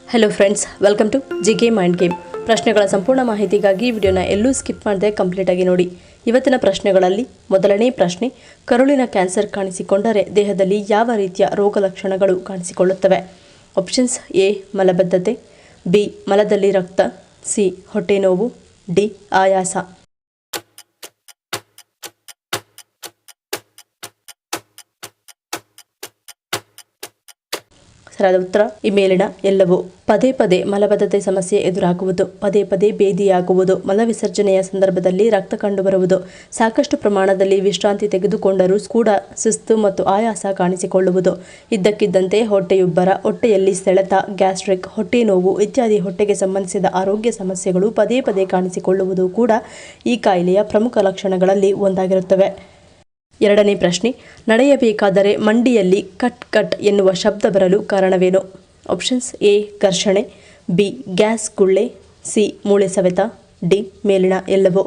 Hello friends, welcome to GK mind game. ಪ್ರಶ್ನೆಗಳ ಸಂಪೂರ್ಣ ಮಾಹಿತಿಗಾಗಿ ವಿಡಿಯೋನ ಎಲ್ಲೂ ಸ್ಕಿಪ್ ಮಾಡದೆ ಕಂಪ್ಲೀಟ್ ಆಗಿ ನೋಡಿ. ಇವತ್ತಿನ ಪ್ರಶ್ನೆಗಳಲ್ಲಿ ಮೊದಲನೇ ಪ್ರಶ್ನೆ, ಕರುಳಿನ ಕ್ಯಾನ್ಸರ್ ಕಾಣಿಸಿಕೊಂಡರೆ ದೇಹದಲ್ಲಿ ಯಾವ ರೀತಿಯ ರೋಗ ಲಕ್ಷಣಗಳು ಕಾಣಿಸಿಕೊಳ್ಳುತ್ತವೆ? ಆಪ್ಷನ್ಸ್: ಎ ಮಲಬದ್ಧತೆ, ಬಿ ಮಲದಲ್ಲಿ ರಕ್ತ, ಸಿ ಹೊಟ್ಟೆ ನೋವು, ಡಿ ಆಯಾಸ. ಸರಿಯಾದ ಉತ್ತರ ಈ ಮೇಲಿನ ಎಲ್ಲವೂ. ಪದೇ ಪದೇ ಮಲಬದ್ಧತೆ ಸಮಸ್ಯೆ ಎದುರಾಗುವುದು, ಪದೇ ಪದೇ ಬೇದಿಯಾಗುವುದು, ಮಲವಿಸರ್ಜನೆಯ ಸಂದರ್ಭದಲ್ಲಿ ರಕ್ತ ಕಂಡುಬರುವುದು, ಸಾಕಷ್ಟು ಪ್ರಮಾಣದಲ್ಲಿ ವಿಶ್ರಾಂತಿ ತೆಗೆದುಕೊಂಡರೂ ಕೂಡ ಸುಸ್ತು ಮತ್ತು ಆಯಾಸ ಕಾಣಿಸಿಕೊಳ್ಳುವುದು, ಇದ್ದಕ್ಕಿದ್ದಂತೆ ಹೊಟ್ಟೆಯುಬ್ಬರ, ಹೊಟ್ಟೆಯಲ್ಲಿ ಸೆಳೆತ, ಗ್ಯಾಸ್ಟ್ರಿಕ್, ಹೊಟ್ಟೆ ನೋವು ಇತ್ಯಾದಿ ಹೊಟ್ಟೆಗೆ ಸಂಬಂಧಿಸಿದ ಆರೋಗ್ಯ ಸಮಸ್ಯೆಗಳು ಪದೇ ಪದೇ ಕಾಣಿಸಿಕೊಳ್ಳುವುದು ಕೂಡ ಈ ಕಾಯಿಲೆಯ ಪ್ರಮುಖ ಲಕ್ಷಣಗಳಲ್ಲಿ ಒಂದಾಗಿರುತ್ತವೆ. ಎರಡನೇ ಪ್ರಶ್ನೆ, ನಡೆಯಬೇಕಾದರೆ ಮಂಡಿಯಲ್ಲಿ ಕಟ್ ಕಟ್ ಎನ್ನುವ ಶಬ್ದ ಬರಲು ಕಾರಣವೇನು? ಆಪ್ಷನ್ಸ್: ಎ ಘರ್ಷಣೆ, ಬಿ ಗ್ಯಾಸ್ ಗುಳ್ಳೆ, ಸಿ ಮೂಳೆ ಸವೆತ, ಡಿ ಮೇಲಿನ ಎಲ್ಲವೂ.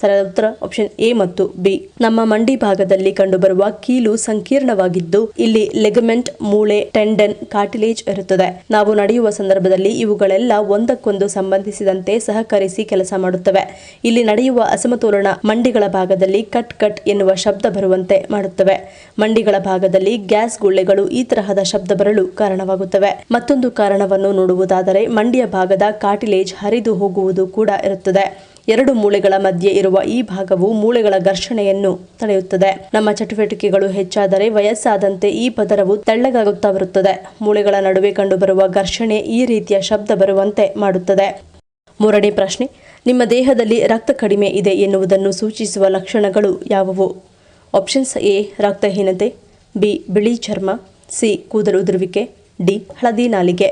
ಸರಿಯಾದ ಉತ್ತರ ಆಪ್ಷನ್ ಎ ಮತ್ತು ಬಿ. ನಮ್ಮ ಮಂಡಿ ಭಾಗದಲ್ಲಿ ಕಂಡುಬರುವ ಕೀಲು ಸಂಕೀರ್ಣವಾಗಿದ್ದು ಇಲ್ಲಿ ಲೆಗಮೆಂಟ್, ಮೂಳೆ, ಟೆಂಡನ್, ಕಾರ್ಟಿಲೇಜ್ ಇರುತ್ತದೆ. ನಾವು ನಡೆಯುವ ಸಂದರ್ಭದಲ್ಲಿ ಇವುಗಳೆಲ್ಲ ಒಂದಕ್ಕೊಂದು ಸಂಬಂಧಿಸಿದಂತೆ ಸಹಕರಿಸಿ ಕೆಲಸ ಮಾಡುತ್ತವೆ. ಇಲ್ಲಿ ನಡೆಯುವ ಅಸಮತೋಲನ ಮಂಡಿಗಳ ಭಾಗದಲ್ಲಿ ಕಟ್ ಕಟ್ ಎನ್ನುವ ಶಬ್ದ ಬರುವಂತೆ ಮಾಡುತ್ತವೆ. ಮಂಡಿಗಳ ಭಾಗದಲ್ಲಿ ಗ್ಯಾಸ್ ಗುಳ್ಳೆಗಳು ಈ ತರಹದ ಶಬ್ದ ಬರಲು ಕಾರಣವಾಗುತ್ತವೆ. ಮತ್ತೊಂದು ಕಾರಣವನ್ನು ನೋಡುವುದಾದರೆ ಮಂಡಿಯ ಭಾಗದ ಕಾರ್ಟಿಲೇಜ್ ಹರಿದು ಹೋಗುವುದು ಕೂಡ ಇರುತ್ತದೆ. ಎರಡು ಮೂಳೆಗಳ ಮಧ್ಯೆ ಇರುವ ಈ ಭಾಗವು ಮೂಳೆಗಳ ಘರ್ಷಣೆಯನ್ನು ತಡೆಯುತ್ತದೆ. ನಮ್ಮ ಚಟುವಟಿಕೆಗಳು ಹೆಚ್ಚಾದರೆ ವಯಸ್ಸಾದಂತೆ ಈ ಪದರವು ತೆಳ್ಳಗಾಗುತ್ತಾ ಬರುತ್ತದೆ. ಮೂಳೆಗಳ ನಡುವೆ ಕಂಡುಬರುವ ಘರ್ಷಣೆ ಈ ರೀತಿಯ ಶಬ್ದ ಬರುವಂತೆ ಮಾಡುತ್ತದೆ. ಮೂರನೇ ಪ್ರಶ್ನೆ, ನಿಮ್ಮ ದೇಹದಲ್ಲಿ ರಕ್ತ ಕಡಿಮೆ ಇದೆ ಎನ್ನುವುದನ್ನು ಸೂಚಿಸುವ ಲಕ್ಷಣಗಳು ಯಾವುವು? ಆಪ್ಷನ್ಸ್: ಎ ರಕ್ತಹೀನತೆ, ಬಿ ಬಿಳಿ ಚರ್ಮ, ಸಿ ಕೂದಲು ಉದುರುವಿಕೆ, ಡಿ ಹಳದಿ ನಾಲಿಗೆ.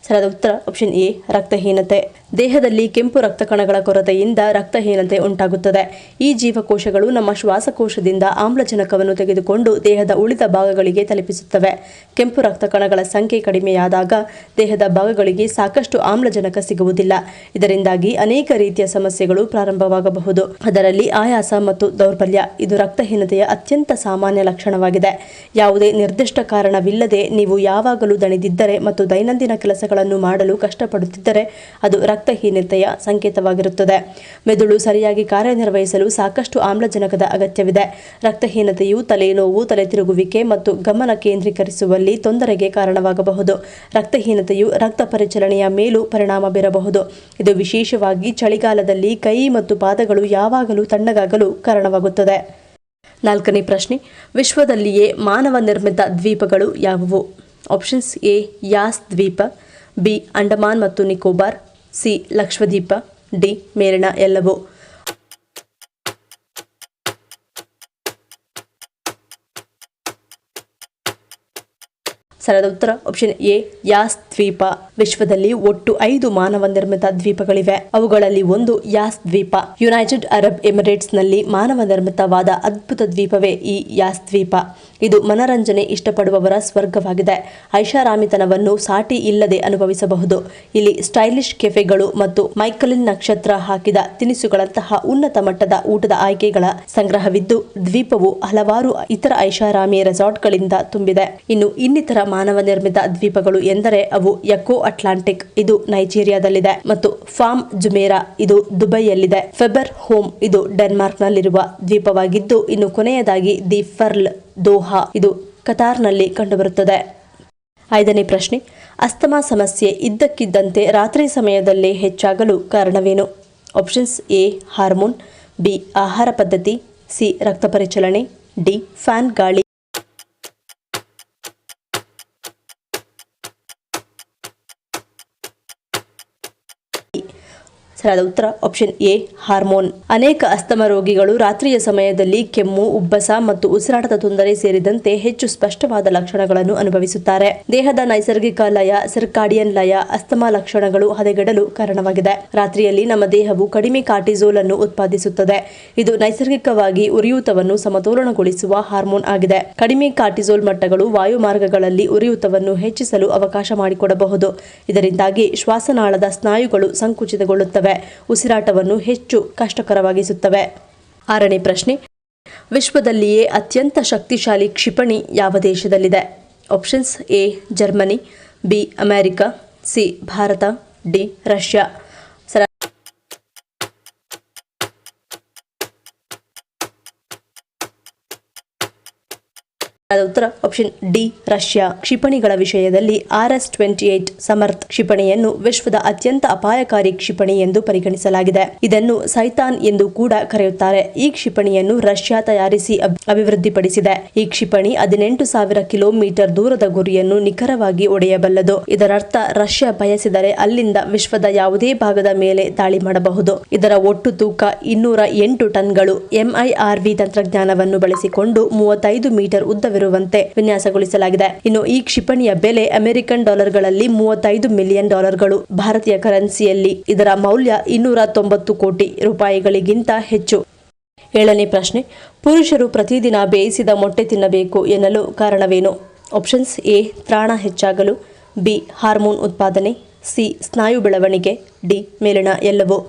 ಸರಿಯಾದ ಉತ್ತರ ಆಪ್ಷನ್ ಎ ರಕ್ತಹೀನತೆ. ದೇಹದಲ್ಲಿ ಕೆಂಪು ರಕ್ತ ಕಣಗಳ ಕೊರತೆಯಿಂದ ರಕ್ತಹೀನತೆ ಉಂಟಾಗುತ್ತದೆ. ಈ ಜೀವಕೋಶಗಳು ನಮ್ಮ ಶ್ವಾಸಕೋಶದಿಂದ ಆಮ್ಲಜನಕವನ್ನು ತೆಗೆದುಕೊಂಡು ದೇಹದ ಉಳಿದ ಭಾಗಗಳಿಗೆ ತಲುಪಿಸುತ್ತವೆ. ಕೆಂಪು ರಕ್ತ ಕಣಗಳ ಸಂಖ್ಯೆ ಕಡಿಮೆಯಾದಾಗ ದೇಹದ ಭಾಗಗಳಿಗೆ ಸಾಕಷ್ಟು ಆಮ್ಲಜನಕ ಸಿಗುವುದಿಲ್ಲ. ಇದರಿಂದಾಗಿ ಅನೇಕ ರೀತಿಯ ಸಮಸ್ಯೆಗಳು ಪ್ರಾರಂಭವಾಗಬಹುದು. ಅದರಲ್ಲಿ ಆಯಾಸ ಮತ್ತು ದೌರ್ಬಲ್ಯ ಇದು ರಕ್ತಹೀನತೆಯ ಅತ್ಯಂತ ಸಾಮಾನ್ಯ ಲಕ್ಷಣವಾಗಿದೆ. ಯಾವುದೇ ನಿರ್ದಿಷ್ಟ ಕಾರಣವಿಲ್ಲದೆ ನೀವು ಯಾವಾಗಲೂ ದಣಿದಿದ್ದರೆ ಮತ್ತು ದೈನಂದಿನ ಕೆಲಸಗಳನ್ನು ಮಾಡಲು ಕಷ್ಟಪಡುತ್ತಿದ್ದರೆ ಅದು ರಕ್ತಹೀನತೆಯ ಸಂಕೇತವಾಗಿರುತ್ತದೆ. ಮೆದುಳು ಸರಿಯಾಗಿ ಕಾರ್ಯನಿರ್ವಹಿಸಲು ಸಾಕಷ್ಟು ಆಮ್ಲಜನಕದ ಅಗತ್ಯವಿದೆ. ರಕ್ತಹೀನತೆಯು ತಲೆನೋವು, ತಲೆತಿರುಗುವಿಕೆ ಮತ್ತು ಗಮನ ಕೇಂದ್ರೀಕರಿಸುವಲ್ಲಿ ತೊಂದರೆಗೆ ಕಾರಣವಾಗಬಹುದು. ರಕ್ತಹೀನತೆಯು ರಕ್ತ ಪರಿಚಲನೆಯ ಮೇಲೂ ಪರಿಣಾಮ ಬೀರಬಹುದು. ಇದು ವಿಶೇಷವಾಗಿ ಚಳಿಗಾಲದಲ್ಲಿ ಕೈ ಮತ್ತು ಪಾದಗಳು ಯಾವಾಗಲೂ ತಣ್ಣಗಾಗಲು ಕಾರಣವಾಗುತ್ತದೆ. ನಾಲ್ಕನೇ ಪ್ರಶ್ನೆ, ವಿಶ್ವದಲ್ಲಿಯೇ ಮಾನವ ನಿರ್ಮಿತ ದ್ವೀಪಗಳು ಯಾವುವು? ಆಪ್ಷನ್ಸ್: ಎ ಯಾಸ್ ದ್ವೀಪ, ಬಿ ಅಂಡಮಾನ್ ಮತ್ತು ನಿಕೋಬಾರ್, ಸಿ ಲಕ್ಷದ್ವೀಪ, ಡಿ ಮೇಲಿನ ಎಲ್ಲವೂ. ಸರಿಯಾದ ಉತ್ತರ ಆಪ್ಷನ್ ಎ ಯಾಸ್ ದ್ವೀಪ. ವಿಶ್ವದಲ್ಲಿ ಒಟ್ಟು 5 ಮಾನವ ನಿರ್ಮಿತ ದ್ವೀಪಗಳಿವೆ. ಅವುಗಳಲ್ಲಿ ಒಂದು ಯಾಸ್ ದ್ವೀಪ. ಯುನೈಟೆಡ್ ಅರಬ್ ಎಮಿರೇಟ್ಸ್ ನಲ್ಲಿ ಮಾನವ ನಿರ್ಮಿತವಾದ ಅದ್ಭುತ ದ್ವೀಪವೇ ಈ ಯಾಸ್ ದ್ವೀಪ. ಇದು ಮನರಂಜನೆ ಇಷ್ಟಪಡುವವರ ಸ್ವರ್ಗವಾಗಿದೆ. ಐಷಾರಾಮಿತನವನ್ನು ಸಾಟಿ ಇಲ್ಲದೆ ಅನುಭವಿಸಬಹುದು. ಇಲ್ಲಿ ಸ್ಟೈಲಿಶ್ ಕೆಫೆಗಳು ಮತ್ತು ಮೈಕಲಿನ್ ನಕ್ಷತ್ರ ಹಾಕಿದ ತಿನಿಸುಗಳಂತಹ ಉನ್ನತ ಮಟ್ಟದ ಊಟದ ಆಯ್ಕೆಗಳ ಸಂಗ್ರಹವಿದ್ದು ದ್ವೀಪವು ಹಲವಾರು ಇತರ ಐಷಾರಾಮಿ ರೆಸಾರ್ಟ್ಗಳಿಂದ ತುಂಬಿದೆ. ಇನ್ನು ಇನ್ನಿತರ ಮಾನವ ನಿರ್ಮಿತ ದ್ವೀಪಗಳು ಎಂದರೆ ಅವು ಎಕೋ ಅಟ್ಲಾಂಟಿಕ್, ಇದು ನೈಜೀರಿಯಾದಲ್ಲಿದೆ, ಮತ್ತು ಫಾರ್ಮ್ ಜುಮೇರಾ, ಇದು ದುಬೈಯಲ್ಲಿದೆ. ಫೆಬರ್ ಹೋಮ್, ಇದು ಡೆನ್ಮಾರ್ಕ್ನಲ್ಲಿರುವ ದ್ವೀಪವಾಗಿದ್ದು ಇನ್ನು ಕೊನೆಯದಾಗಿ ದಿ ಫರ್ಲ್ ದೋಹಾ, ಇದು ಕತಾರ್ನಲ್ಲಿ ಕಂಡುಬರುತ್ತದೆ. ಐದನೇ ಪ್ರಶ್ನೆ, ಅಸ್ತಮಾ ಸಮಸ್ಯೆ ಇದ್ದಕ್ಕಿದ್ದಂತೆ ರಾತ್ರಿ ಸಮಯದಲ್ಲೇ ಹೆಚ್ಚಾಗಲು ಕಾರಣವೇನು? ಆಪ್ಷನ್ಸ್: ಎ ಹಾರ್ಮೋನ್, ಬಿ ಆಹಾರ ಪದ್ಧತಿ, ಸಿ ರಕ್ತ ಪರಿಚಲನೆ, ಡಿ ಫ್ಯಾನ್ ಗಾಳಿ. ಸರಿಯಾದ ಉತ್ತರ ಆಪ್ಷನ್ ಎ ಹಾರ್ಮೋನ್. ಅನೇಕ ಅಸ್ತಮ ರೋಗಿಗಳು ರಾತ್ರಿಯ ಸಮಯದಲ್ಲಿ ಕೆಮ್ಮು, ಉಬ್ಬಸ ಮತ್ತು ಉಸಿರಾಟದ ತೊಂದರೆ ಸೇರಿದಂತೆ ಹೆಚ್ಚು ಸ್ಪಷ್ಟವಾದ ಲಕ್ಷಣಗಳನ್ನು ಅನುಭವಿಸುತ್ತಾರೆ. ದೇಹದ ನೈಸರ್ಗಿಕ ಲಯ ಸಿರ್ಕಾಡಿಯನ್ ಲಯ ಅಸ್ತಮಾ ಲಕ್ಷಣಗಳು ಹದಗೆಡಲು ಕಾರಣವಾಗಿದೆ. ರಾತ್ರಿಯಲ್ಲಿ ನಮ್ಮ ದೇಹವು ಕಡಿಮೆ ಕಾರ್ಟಿಸೋಲ್ ಅನ್ನು ಉತ್ಪಾದಿಸುತ್ತದೆ. ಇದು ನೈಸರ್ಗಿಕವಾಗಿ ಉರಿಯೂತವನ್ನು ಸಮತೋಲನಗೊಳಿಸುವ ಹಾರ್ಮೋನ್ ಆಗಿದೆ. ಕಡಿಮೆ ಕಾರ್ಟಿಸೋಲ್ ಮಟ್ಟಗಳು ವಾಯುಮಾರ್ಗಗಳಲ್ಲಿ ಉರಿಯೂತವನ್ನು ಹೆಚ್ಚಿಸಲು ಅವಕಾಶ ಮಾಡಿಕೊಡಬಹುದು. ಇದರಿಂದಾಗಿ ಶ್ವಾಸನಾಳದ ಸ್ನಾಯುಗಳು ಸಂಕುಚಿತಗೊಳ್ಳುತ್ತವೆ, ಉಸಿರಾಟವನ್ನು ಹೆಚ್ಚು ಕಷ್ಟಕರವಾಗಿಸುತ್ತವೆ. 6ನೇ ಪ್ರಶ್ನೆ, ವಿಶ್ವದಲ್ಲಿಯೇ ಅತ್ಯಂತ ಶಕ್ತಿಶಾಲಿ ಕ್ಷಿಪಣಿ ಯಾವ ದೇಶದಲ್ಲಿದೆ? Options A Germany, B America, C Bharat, D Russia. ಉತ್ತರ ಆಪ್ಷನ್ ಡಿ ರಷ್ಯಾ. ಕ್ಷಿಪಣಿಗಳ ವಿಷಯದಲ್ಲಿ RS-28 ಸಮರ್ಥ್ ಕ್ಷಿಪಣಿಯನ್ನು ವಿಶ್ವದ ಅತ್ಯಂತ ಅಪಾಯಕಾರಿ ಕ್ಷಿಪಣಿ ಎಂದು ಪರಿಗಣಿಸಲಾಗಿದೆ. ಇದನ್ನು ಸೈತಾನ್ ಎಂದು ಕೂಡ ಕರೆಯುತ್ತಾರೆ. ಈ ಕ್ಷಿಪಣಿಯನ್ನು ರಷ್ಯಾ ತಯಾರಿಸಿ ಅಭಿವೃದ್ಧಿಪಡಿಸಿದೆ. ಈ ಕ್ಷಿಪಣಿ 18,000 ಕಿಲೋಮೀಟರ್ ದೂರದ ಗುರಿಯನ್ನು ನಿಖರವಾಗಿ ಒಡೆಯಬಲ್ಲದು. ಇದರರ್ಥ ರಷ್ಯಾ ಬಯಸಿದರೆ ಅಲ್ಲಿಂದ ವಿಶ್ವದ ಯಾವುದೇ ಭಾಗದ ಮೇಲೆ ದಾಳಿ ಮಾಡಬಹುದು. ಇದರ ಒಟ್ಟು ತೂಕ 208 ಟನ್ಗಳು. MIRV ತಂತ್ರಜ್ಞಾನವನ್ನು ಬಳಸಿಕೊಂಡು 35 ಮೀಟರ್ ಉದ್ದವಿರುವಂತೆ ವಿನ್ಯಾಸಗೊಳಿಸಲಾಗಿದೆ. ಇನ್ನು ಈ ಕ್ಷಿಪಣಿಯ ಬೆಲೆ ಅಮೆರಿಕನ್ ಡಾಲರ್ಗಳಲ್ಲಿ $35 ಮಿಲಿಯನ್. ಭಾರತೀಯ ಕರೆನ್ಸಿಯಲ್ಲಿ ಇದರ ಮೌಲ್ಯ 290 ಕೋಟಿ ರೂಪಾಯಿಗಳಿಗಿಂತ ಹೆಚ್ಚು. 7ನೇ ಪ್ರಶ್ನೆ, ಪುರುಷರು ಪ್ರತಿದಿನ ಬೇಯಿಸಿದ ಮೊಟ್ಟೆ ತಿನ್ನಬೇಕು ಎನ್ನಲು ಕಾರಣವೇನು? ಆಪ್ಷನ್ಸ್ ಎ ತ್ರಾಣ ಹೆಚ್ಚಾಗಲು, ಬಿ ಹಾರ್ಮೋನ್ ಉತ್ಪಾದನೆ, ಸಿ ಸ್ನಾಯು ಬೆಳವಣಿಗೆ, ಡಿ ಮೇಲಣ ಎಲ್ಲವೂ.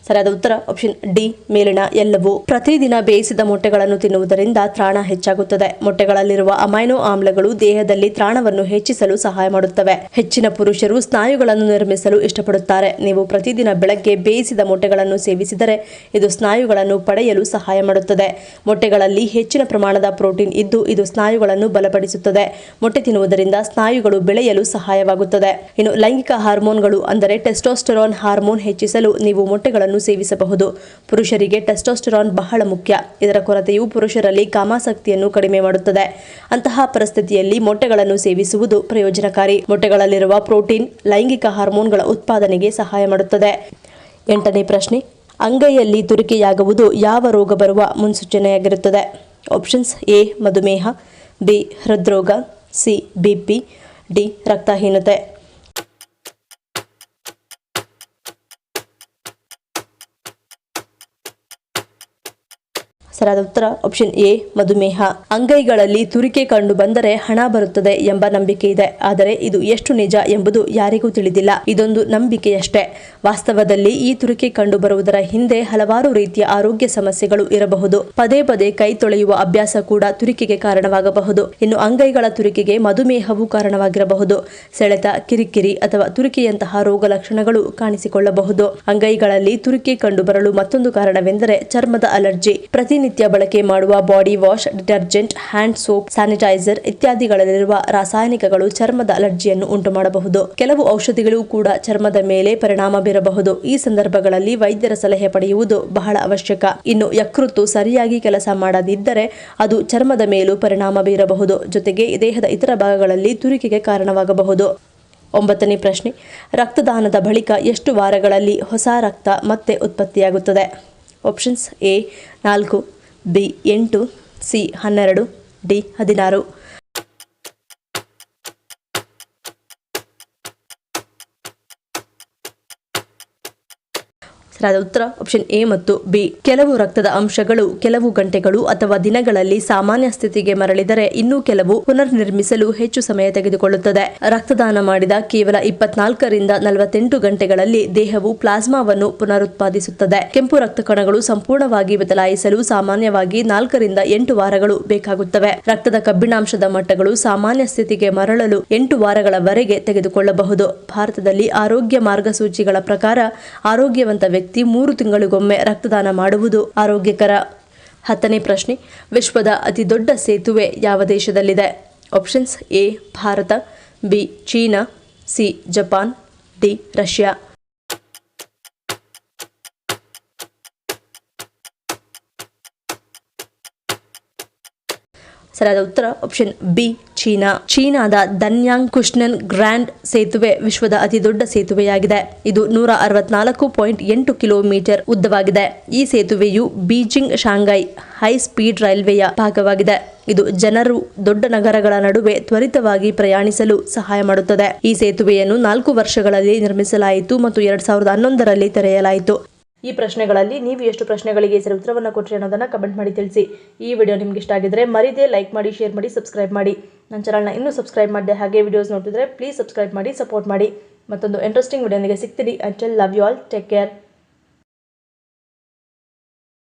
ಸರಿಯಾದ ಉತ್ತರ ಆಪ್ಷನ್ ಡಿ ಮೇಲಿನ ಎಲ್ಲವೂ. ಪ್ರತಿದಿನ ಬೇಯಿಸಿದ ಮೊಟ್ಟೆಗಳನ್ನು ತಿನ್ನುವುದರಿಂದ ತ್ರಾಣ ಹೆಚ್ಚಾಗುತ್ತದೆ. ಮೊಟ್ಟೆಗಳಲ್ಲಿರುವ ಅಮೈನೋ ಆಮ್ಲಗಳು ದೇಹದಲ್ಲಿ ತ್ರಾಣವನ್ನು ಹೆಚ್ಚಿಸಲು ಸಹಾಯ ಮಾಡುತ್ತವೆ. ಹೆಚ್ಚಿನ ಪುರುಷರು ಸ್ನಾಯುಗಳನ್ನು ನಿರ್ಮಿಸಲು ಇಷ್ಟಪಡುತ್ತಾರೆ. ನೀವು ಪ್ರತಿದಿನ ಬೆಳಗ್ಗೆ ಬೇಯಿಸಿದ ಮೊಟ್ಟೆಗಳನ್ನು ಸೇವಿಸಿದರೆ ಇದು ಸ್ನಾಯುಗಳನ್ನು ಪಡೆಯಲು ಸಹಾಯ ಮಾಡುತ್ತದೆ. ಮೊಟ್ಟೆಗಳಲ್ಲಿ ಹೆಚ್ಚಿನ ಪ್ರಮಾಣದ ಪ್ರೋಟೀನ್ ಇದ್ದು ಇದು ಸ್ನಾಯುಗಳನ್ನು ಬಲಪಡಿಸುತ್ತದೆ. ಮೊಟ್ಟೆ ತಿನ್ನುವುದರಿಂದ ಸ್ನಾಯುಗಳು ಬೆಳೆಯಲು ಸಹಾಯವಾಗುತ್ತದೆ. ಇನ್ನು ಲೈಂಗಿಕ ಹಾರ್ಮೋನ್ಗಳು ಅಂದರೆ ಟೆಸ್ಟೋಸ್ಟೆರಾನ್ ಹಾರ್ಮೋನ್ ಹೆಚ್ಚಿಸಲು ನೀವು ಮೊಟ್ಟೆಗಳನ್ನು ಸೇವಿಸಬಹುದು. ಪುರುಷರಿಗೆ ಟೆಸ್ಟೋಸ್ಟೆರಾನ್ ಬಹಳ ಮುಖ್ಯ. ಇದರ ಕೊರತೆಯು ಪುರುಷರಲ್ಲಿ ಕಾಮಾಸಕ್ತಿಯನ್ನು ಕಡಿಮೆ ಮಾಡುತ್ತದೆ. ಅಂತಹ ಪರಿಸ್ಥಿತಿಯಲ್ಲಿ ಮೊಟ್ಟೆಗಳನ್ನು ಸೇವಿಸುವುದು ಪ್ರಯೋಜನಕಾರಿ. ಮೊಟ್ಟೆಗಳಲ್ಲಿರುವ ಪ್ರೋಟೀನ್ ಲೈಂಗಿಕ ಹಾರ್ಮೋನ್ಗಳ ಉತ್ಪಾದನೆಗೆ ಸಹಾಯ ಮಾಡುತ್ತದೆ. 8ನೇ ಪ್ರಶ್ನೆ, ಅಂಗೈಯಲ್ಲಿ ತುರಿಕೆಯಾಗುವುದು ಯಾವ ರೋಗ ಬರುವ ಮುನ್ಸೂಚನೆಯಾಗಿರುತ್ತದೆ? ಆಪ್ಷನ್ಸ್ ಎ ಮಧುಮೇಹ, ಬಿ ಹೃದ್ರೋಗ, ಸಿ BP, ಡಿ ರಕ್ತಹೀನತೆ. ಸರಿಯಾದ ಉತ್ತರ ಆಪ್ಷನ್ ಎ ಮಧುಮೇಹ. ಅಂಗೈಗಳಲ್ಲಿ ತುರಿಕೆ ಕಂಡು ಬಂದರೆ ಹಣ ಬರುತ್ತದೆ ಎಂಬ ನಂಬಿಕೆ ಇದೆ. ಆದರೆ ಇದು ಎಷ್ಟು ನಿಜ ಎಂಬುದು ಯಾರಿಗೂ ತಿಳಿದಿಲ್ಲ. ಇದೊಂದು ನಂಬಿಕೆಯಷ್ಟೇ. ವಾಸ್ತವದಲ್ಲಿ ಈ ತುರಿಕೆ ಕಂಡು ಬರುವುದರ ಹಿಂದೆ ಹಲವಾರು ರೀತಿಯ ಆರೋಗ್ಯ ಸಮಸ್ಯೆಗಳು ಇರಬಹುದು. ಪದೇ ಪದೇ ಕೈ ತೊಳೆಯುವ ಅಭ್ಯಾಸ ಕೂಡ ತುರಿಕೆಗೆ ಕಾರಣವಾಗಬಹುದು. ಇನ್ನು ಅಂಗೈಗಳ ತುರಿಕೆಗೆ ಮಧುಮೇಹವು ಕಾರಣವಾಗಿರಬಹುದು. ಸೆಳೆತ, ಕಿರಿಕಿರಿ ಅಥವಾ ತುರಿಕೆಯಂತಹ ರೋಗ ಲಕ್ಷಣಗಳು ಕಾಣಿಸಿಕೊಳ್ಳಬಹುದು. ಅಂಗೈಗಳಲ್ಲಿ ತುರಿಕೆ ಕಂಡು ಬರಲು ಮತ್ತೊಂದು ಕಾರಣವೆಂದರೆ ಚರ್ಮದ ಅಲರ್ಜಿ. ಪ್ರತಿನಿತ್ಯ ಬಳಕೆ ಮಾಡುವ body wash, detergent, hand soap, sanitiser ಇತ್ಯಾದಿಗಳಲ್ಲಿರುವ ರಾಸಾಯನಿಕಗಳು ಚರ್ಮದ ಅಲರ್ಜಿಯನ್ನು ಉಂಟು ಮಾಡಬಹುದು. ಕೆಲವು ಔಷಧಿಗಳು ಕೂಡ ಚರ್ಮದ ಮೇಲೆ ಪರಿಣಾಮ ಬೀರಬಹುದು. ಈ ಸಂದರ್ಭಗಳಲ್ಲಿ ವೈದ್ಯರ ಸಲಹೆ ಪಡೆಯುವುದು ಬಹಳ ಅವಶ್ಯಕ. ಇನ್ನು ಯಕೃತ್ತು ಸರಿಯಾಗಿ ಕೆಲಸ ಮಾಡದಿದ್ದರೆ ಅದು ಚರ್ಮದ ಮೇಲೂ ಪರಿಣಾಮ ಬೀರಬಹುದು. ಜೊತೆಗೆ ದೇಹದ ಇತರ ಭಾಗಗಳಲ್ಲಿ ತುರಿಕೆಗೆ ಕಾರಣವಾಗಬಹುದು. 9ನೇ ಪ್ರಶ್ನೆ, ರಕ್ತದಾನದ ಬಳಿಕ ಎಷ್ಟು ವಾರಗಳಲ್ಲಿ ಹೊಸ ರಕ್ತ ಮತ್ತೆ ಉತ್ಪತ್ತಿಯಾಗುತ್ತದೆ? Options A 4, B 8, C 12, D 16. ಸರಿಯಾದ ಉತ್ತರ ಆಪ್ಷನ್ ಎ ಮತ್ತು ಬಿ. ಕೆಲವು ರಕ್ತದ ಅಂಶಗಳು ಕೆಲವು ಗಂಟೆಗಳು ಅಥವಾ ದಿನಗಳಲ್ಲಿ ಸಾಮಾನ್ಯ ಸ್ಥಿತಿಗೆ ಮರಳಿದರೆ ಇನ್ನೂ ಕೆಲವು ಪುನರ್ನಿರ್ಮಿಸಲು ಹೆಚ್ಚು ಸಮಯ ತೆಗೆದುಕೊಳ್ಳುತ್ತದೆ. ರಕ್ತದಾನ ಮಾಡಿದ ಕೇವಲ 24ರಿಂದ 48 ಗಂಟೆಗಳಲ್ಲಿ ದೇಹವು ಪ್ಲಾಸ್ಮಾವನ್ನು ಪುನರುತ್ಪಾದಿಸುತ್ತದೆ. ಕೆಂಪು ರಕ್ತ ಕಣಗಳು ಸಂಪೂರ್ಣವಾಗಿ ಬದಲಾಯಿಸಲು ಸಾಮಾನ್ಯವಾಗಿ 4ರಿಂದ 8 ವಾರಗಳು ಬೇಕಾಗುತ್ತವೆ. ರಕ್ತದ ಕಬ್ಬಿಣಾಂಶದ ಮಟ್ಟಗಳು ಸಾಮಾನ್ಯ ಸ್ಥಿತಿಗೆ ಮರಳಲು 8 ವಾರಗಳವರೆಗೆ ತೆಗೆದುಕೊಳ್ಳಬಹುದು. ಭಾರತದಲ್ಲಿ ಆರೋಗ್ಯ ಮಾರ್ಗಸೂಚಿಗಳ ಪ್ರಕಾರ ಆರೋಗ್ಯವಂತ ವ್ಯಕ್ತಿ 3 ತಿಂಗಳಿಗೊಮ್ಮೆ ರಕ್ತದಾನ ಮಾಡುವುದು ಆರೋಗ್ಯಕರ. 10ನೇ ಪ್ರಶ್ನೆ, ವಿಶ್ವದ ಅತಿ ದೊಡ್ಡ ಸೇತುವೆ ಯಾವ ದೇಶದಲ್ಲಿದೆ? Options A Bharat, B China, C Japan, D Russia. ಸರಿಯಾದ ಉತ್ತರ ಆಪ್ಷನ್ ಬಿ ಚೀನಾ. ಚೀನಾದ ದನ್ಯಾಂಗ್ ಕುಶ್ನನ್ ಗ್ರ್ಯಾಂಡ್ ಸೇತುವೆ ವಿಶ್ವದ ಅತಿ ದೊಡ್ಡ ಸೇತುವೆಯಾಗಿದೆ. ಇದು 164.8 ಕಿಲೋಮೀಟರ್ ಉದ್ದವಾಗಿದೆ. ಈ ಸೇತುವೆಯು ಬೀಜಿಂಗ್ ಶಾಂಘೈ ಹೈ ಸ್ಪೀಡ್ ರೈಲ್ವೆಯ ಭಾಗವಾಗಿದೆ. ಇದು ಜನರು ದೊಡ್ಡ ನಗರಗಳ ನಡುವೆ ತ್ವರಿತವಾಗಿ ಪ್ರಯಾಣಿಸಲು ಸಹಾಯ ಮಾಡುತ್ತದೆ. ಈ ಸೇತುವೆಯನ್ನು 4 ವರ್ಷಗಳಲ್ಲಿ ನಿರ್ಮಿಸಲಾಯಿತು ಮತ್ತು 2011ರಲ್ಲಿ ತೆರೆಯಲಾಯಿತು. ಈ ಪ್ರಶ್ನೆಗಳಲ್ಲಿ ನೀವು ಎಷ್ಟು ಪ್ರಶ್ನೆಗಳಿಗೆ ಸರಿ ಉತ್ತರವನ್ನು ಕೊಟ್ಟರೆ ಅನ್ನೋದನ್ನು ಕಮೆಂಟ್ ಮಾಡಿ ತಿಳಿಸಿ. ಈ ವಿಡಿಯೋ ನಿಮ್ಗೆ ಇಷ್ಟ ಆಗಿದ್ರೆ ಮರಿದೇ ಲೈಕ್ ಮಾಡಿ, ಶೇರ್ ಮಾಡಿ, ಸಬ್ಸ್ಕ್ರೈಬ್ ಮಾಡಿ. ನನ್ನ ಚಾನಲ್ನ ಇನ್ನೂ ಸಬ್ಸ್ಕ್ರೈಬ್ ಮಾಡಿದೆ ಹಾಗೆ ವಿಡಿಯೋಸ್ ನೋಡ್ತಿದ್ರೆ ಪ್ಲೀಸ್ ಸಬ್ಸ್ಕ್ರೈಬ್ ಮಾಡಿ, ಸಪೋರ್ಟ್ ಮಾಡಿ. ಮತ್ತೊಂದು ಇಂಟ್ರೆಸ್ಟಿಂಗ್ ವಿಡಿಯೋನಿಗೆ ಸಿಗ್ತೀನಿ. Until love you all, take care.